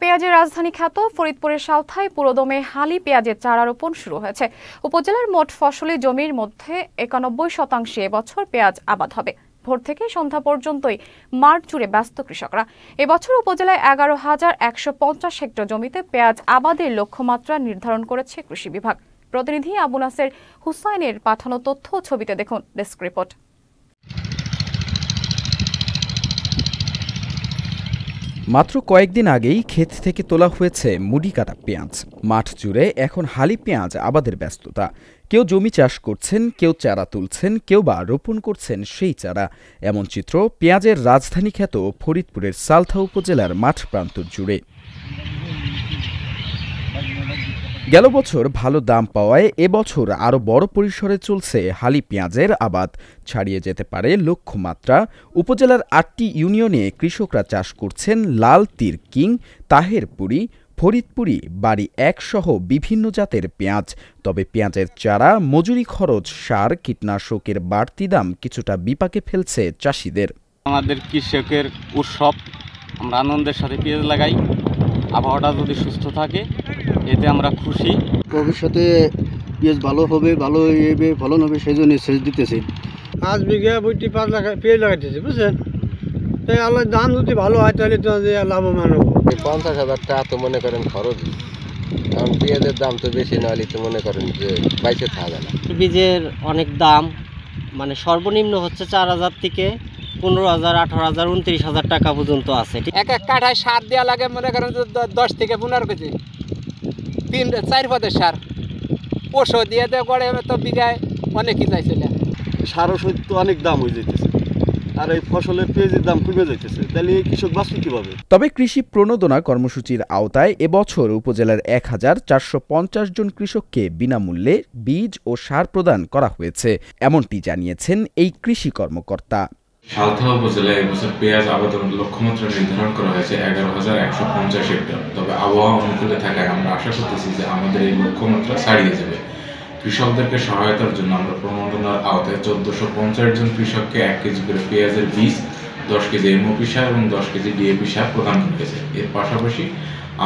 পেঁয়াজের রাজধানী খ্যাত ফরিদপুরের সালথায় পুরোদমে হালি পেঁয়াজের চারা রোপণ শুরু হয়েছে। উপজেলার মোট ফসলি জমির মধ্যে ৯১% এবছর পেঁয়াজ আবাদ হবে। ভোর থেকে সন্ধ্যা পর্যন্তই মাঠ জুড়ে ব্যস্ত কৃষকরা। এবছর উপজেলায় ১১,১৫০ হেক্টর জমিতে পেঁয়াজ আবাদের লক্ষ্যমাত্রা নির্ধারণ করেছে কৃষি বিভাগ। প্রতিনিধি আবু নাসের হুসাইনের পাঠানো তথ্য ছবিতে দেখুন ডেস্ক রিপোর্ট। মাত্র কয়েকদিন আগেই ক্ষেত থেকে তোলা হয়েছে মুড়ি কাটা পেঁয়াজ। মাঠ জুড়ে এখন হালি পেঁয়াজ আবাদের ব্যস্ততা। কেউ জমি চাষ করছেন, কেউ চারা তুলছেন, কেউ বা রোপণ করছেন সেই চারা। এমন চিত্র পেঁয়াজের রাজধানী খ্যাত ফরিদপুরের সালথা উপজেলার মাঠ প্রান্তর জুড়ে। গেল বছর ভালো দাম পাওয়ায় এবছর আরও বড় পরিসরে চলছে হালি পেঁয়াজের আবাদ। ছাড়িয়ে যেতে পারে লক্ষ্যমাত্রা। উপজেলার ৮টি ইউনিয়নে কৃষকরা চাষ করছেন লাল তীর কিং, তাহেরপুরি, ফরিদপুরি, বাড়ি ১ সহ বিভিন্ন জাতের পেঁয়াজ। তবে পেঁয়াজের চারা, মজুরি খরচ, সার, কীটনাশকের বাড়তি দাম কিছুটা বিপাকে ফেলছে চাষিদের। আমাদের কৃষকের উৎসব, আমরা আনন্দের সাথে পেঁয়াজ লাগাই। আবহাওয়াটা যদি সুস্থ থাকে এতে আমরা খুশি। ভবিষ্যতে পেঁয়াজ ভালো হবে, ভালো হবে, ফলন হবে, সেই জন্য সেচ দিতেছি। 5 বিঘা 5 লাখ পেঁয়াজ লাগাইতেছি, বুঝছেন। তাই আল্লাহ দাম যদি ভালো হয় তাহলে তো লাভবান হবো। 50,000 টাকা তো মনে করেন খরচ, কারণ পেঁয়াজের দাম তো বেশি না হলে তো মনে করেন যে বাইচে থাকা যায় না। বীজের অনেক দাম, মানে সর্বনিম্ন হচ্ছে 4,000 থেকে 15,000, 18,000, 29,000 টাকা পর্যন্ত আছে। এক কাঠায় সার দেওয়া লাগে মনে করেন 10 থেকে 15 কেজি, 3-4 পদের সার ওষুধ দিয়ে করে তো বিঘায় অনেকই যাইছিল। সার ওষুধ তো অনেক দাম হয়ে যাইতেছে, আর এই ফসলের পেঁয়াজের দাম কমে যাইতেছে, তাহলে এই কৃষক বাঁচবে কিভাবে? তবে কৃষি প্রণোদনা কর্মসূচির আওতায় এবছর উপজেলার ১,৪৫০ জন কৃষককে বিনামূল্যে বীজ ও সার প্রদান করা হয়েছে, এমনটি জানিয়েছেন এই কৃষি কর্মকর্তা। সালথা উপজেলায় এবছর পেঁয়াজ আবাদের লক্ষ্যমাত্রা নির্ধারণ করা হয়েছে ১১,১৫০ হেক্টর। তবে আবহাওয়া অনুকূলে থাকায় আমরা আশা করতেছি যে আমাদের এই লক্ষ্যমাত্রা ছাড়িয়ে যাবে। কৃষকদেরকে সহায়তার জন্য আমরা প্রণোদনার আওতায় ১৪৫০ জন কৃষককে ১ কেজি করে পেঁয়াজের বীজ, ১০ কেজি এমওপি সার এবং ১০ কেজি ডিএপি সার প্রদান করা হয়েছে। এর পাশাপাশি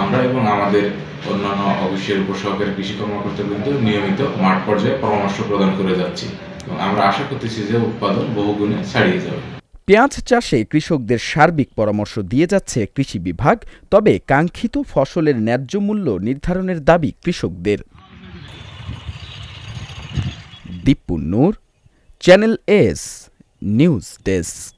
আমরা এবং আমাদের অন্যান্য অফিসের উপসহকারী কৃষি কর্মকর্তাবৃন্দ নিয়মিত মাঠ পর্যায়ে পরামর্শ প্রদান করে যাচ্ছি এবং আমরা আশা করতেছি যে উৎপাদন বহুগুণে ছাড়িয়ে যাবে। পেঁয়াজ চাষে কৃষকদের সার্বিক পরামর্শ দিয়ে যাচ্ছে কৃষি বিভাগ। তবে কাঙ্ক্ষিত ফসলের ন্যায্য মূল্য নির্ধারণের দাবি কৃষকদের। দীপুন নূর, চ্যানেল এস নিউজ ডেস্ক।